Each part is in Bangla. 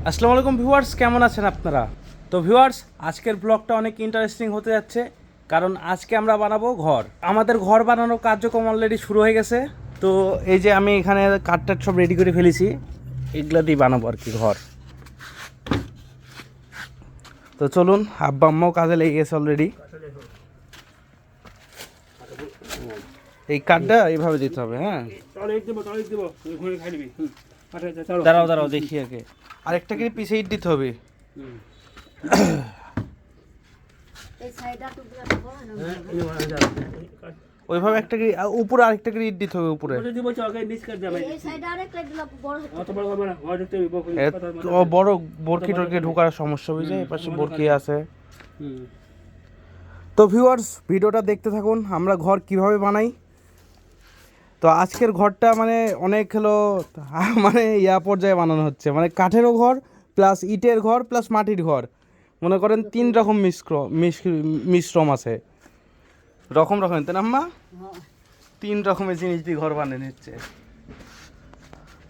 আসসালামু আলাইকুম ভিউয়ার্স, কেমন আছেন আপনারা? তো ভিউয়ার্স, আজকের ব্লগটা অনেক ইন্টারেস্টিং হতে যাচ্ছে, কারণ আজকে আমরা বানাবো ঘর। আমাদের ঘর বানানোর কার্যক্রম অলরেডি শুরু হয়ে গেছে। তো এই যে আমি এখানে কাঠটাট সব রেডি করে ফেলেছি, এগুলো দিয়ে বানাবো আর কি ঘর। তো চলুন, আব্বা আম্মাও কাজে লেগে গেছে অলরেডি। এই কাঠটা এইভাবে দিতে হবে। হ্যাঁ, দাঁড়াও দাঁড়াও দেখি আগে। আরেকটা কি পিছে ইট দিতে হবে? ওইভাবে একটা কি উপরে আরেকটা কি ইট দিতে হবে উপরে? বড় বরকি টরকি ঢোকার সমস্যা হয়ে যায়, এপাশে বরকি আছে। তো ভিউয়ার্স, ভিডিওটা দেখতে থাকুন আমরা ঘর কিভাবে বানাই। তো আজকের ঘরটা মানে অনেক হলো মানে পর্যায়ে বানানো হচ্ছে, মানে কাঠেরও ঘর প্লাস ইটের ঘর প্লাস মাটির ঘর, মনে করেন 3 রকম মিশ্রম আছে, রকম তাই না আম্মা? 3 রকমের জিনিস দিয়ে ঘর বানিয়ে নিচ্ছে।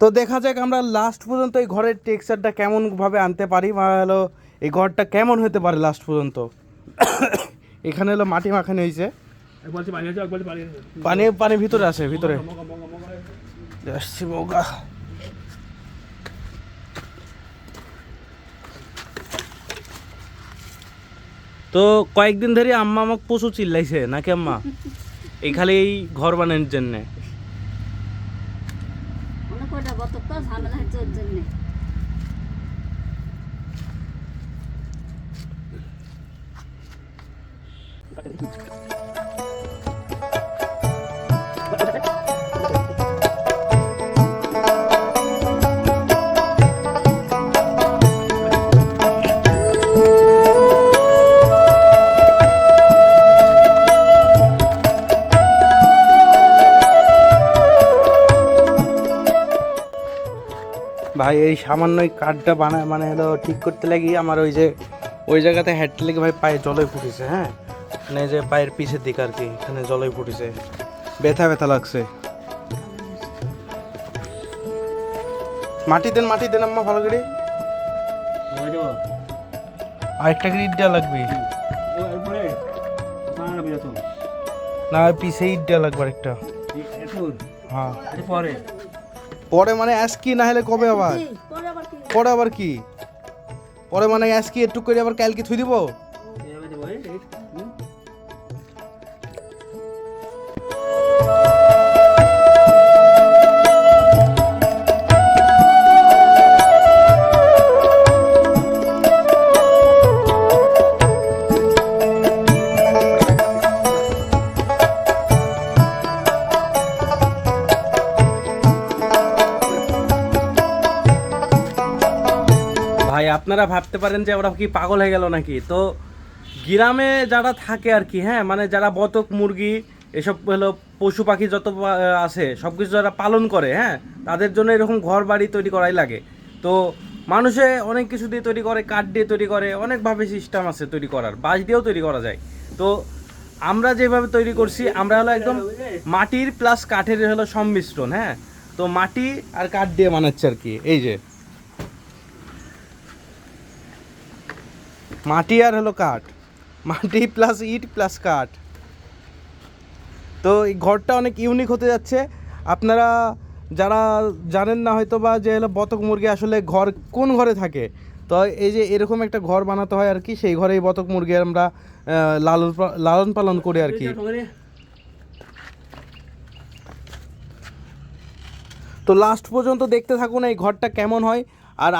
তো দেখা যাক আমরা লাস্ট পর্যন্ত এই ঘরের টেক্সচারটা কেমনভাবে আনতে পারি, বা হলো এই ঘরটা কেমন হতে পারে লাস্ট পর্যন্ত। এখানে হলো মাটি মাখানো হয়েছে, পানি ভিতরে আছে, ভিতরে আসছি মৌগা। তো কয়েকদিন ধরে আম্মা আমাকে প্রচুর চিল্লাইছে নাকি আম্মা এই খালি এই ঘর বানানোর জন্যে। ভাই এই সামান্য কাঠটা বানায় মানে হলো ঠিক করতে লাগি আমার ওই জায়গাতে হেঁটতে লেগে ভাই পায়ে জলই ফুটেছে। হ্যাঁ, মানে যে পায়ের পিছের দিকে আর কি, এখানে জলই ফুটেছে, ব্যথা ব্যথা লাগছে। মাটি দেন আম্মা ভালো করে। আরেকটা করে ইট দেওয়া লাগবে না, পিছে ইট দেওয়া লাগবে আরেকটা। হ্যাঁ পরে মানে আজকে না হলে কবে আবার? পরে আবার কি? পরে মানে আজকে একটু করে আবার কালকে থুই দিব। ভাই আপনারা ভাবতে পারেন যে ওরা কি পাগল হয়ে গেল নাকি? তো গ্রামে যারা থাকে আর কি, হ্যাঁ, মানে যারা বতক মুরগি এসব হলো পশু পাখি যত আছে সব কিছু যারা পালন করে, হ্যাঁ, তাদের জন্য এরকম ঘর বাড়ি তৈরি করাই লাগে। তো মানুষে অনেক কিছু দিয়ে তৈরি করে, কাঠ দিয়ে তৈরি করে, অনেকভাবে সিস্টেম আছে তৈরি করার, বাঁশ দিয়েও তৈরি করা যায়। তো আমরা যেভাবে তৈরি করছি আমরা হলো একদম মাটির প্লাস কাঠের হলো সংমিশ্রণ। হ্যাঁ, তো মাটি আর কাঠ দিয়ে বানাচ্ছে আর কি। এই যে মাটি আর হলো কাঠ, মাটি প্লাস ইট প্লাস কাঠ। তো এই ঘরটা অনেক ইউনিক হতে যাচ্ছে। আপনারা যারা জানেন না হয়তো বা যে হলো বতক মুরগি আসলে ঘর কোন ঘরে থাকে, তো এই যে এরকম একটা ঘর বানাতে হয় আর কি, সেই ঘরে এই বতক মুরগি আমরা লালন পালন করি আর কি। তো লাস্ট পর্যন্ত দেখতে থাকুন এই ঘরটা কেমন হয়। আর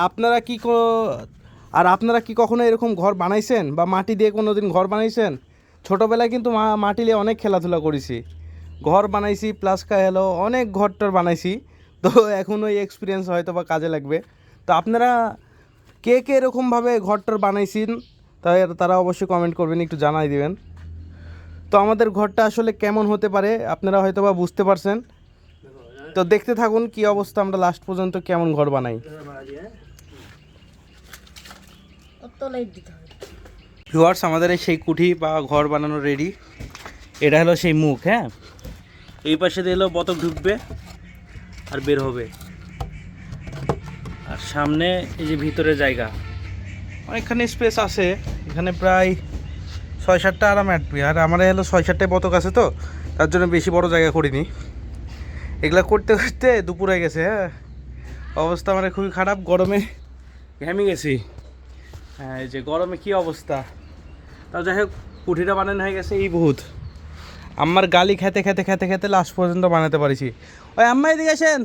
আপনারা কি কখনো এরকম ঘর বানাইছেন বা মাটি দিয়ে কোনো দিন ঘর বানাইছেন? ছোটোবেলায় কিন্তু মাটি দিয়ে অনেক খেলাধুলা করেছি, ঘর বানাইছি প্লাস হলো অনেক ঘরটর বানাইছি। তো এখন ওই এক্সপিরিয়েন্স হয়তো বা কাজে লাগবে। তো আপনারা কে এরকমভাবে ঘরটর বানাইছেন তারা অবশ্যই কমেন্ট করবেন, একটু জানাই দিবেন। তো আমাদের ঘরটা আসলে কেমন হতে পারে আপনারা হয়তো বা বুঝতে পারছেন। তো দেখতে থাকুন কি অবস্থা, আমরা লাস্ট পর্যন্ত কেমন ঘর বানাই। ভিউয়ার্স, আমাদের সেই কুঠি বা ঘর বানানো রেডি। এটা হলো সেই মুখ। হ্যাঁ, এই পাশে দিয়ে হলো বতক ঢুকবে আর বের হবে, আর সামনে এই যে ভিতরে জায়গা অনেকখানি স্পেস আছে, এখানে প্রায় 6-7টা আরাম আটবি। আর আমার হলো 6-7টায় বতক আছে, তো তার জন্য বেশি বড় জায়গা করিনি। এগুলা করতে করতে দুপুর হয়ে গেছে। হ্যাঁ, অবস্থা মানে খুবই খারাপ, গরমে ঘেমে গেছি। হ্যাঁ, এই যে গরমে কি অবস্থা। তাও যাই হোক, কুঠিটা বানানো হয়ে গেছে এই বহুত। আমার গালি খেতে খেতে খেতে খেতে লাস্ট পর্যন্ত বানাতে পারিছি। ওই আম্মা এদিকে আসেন।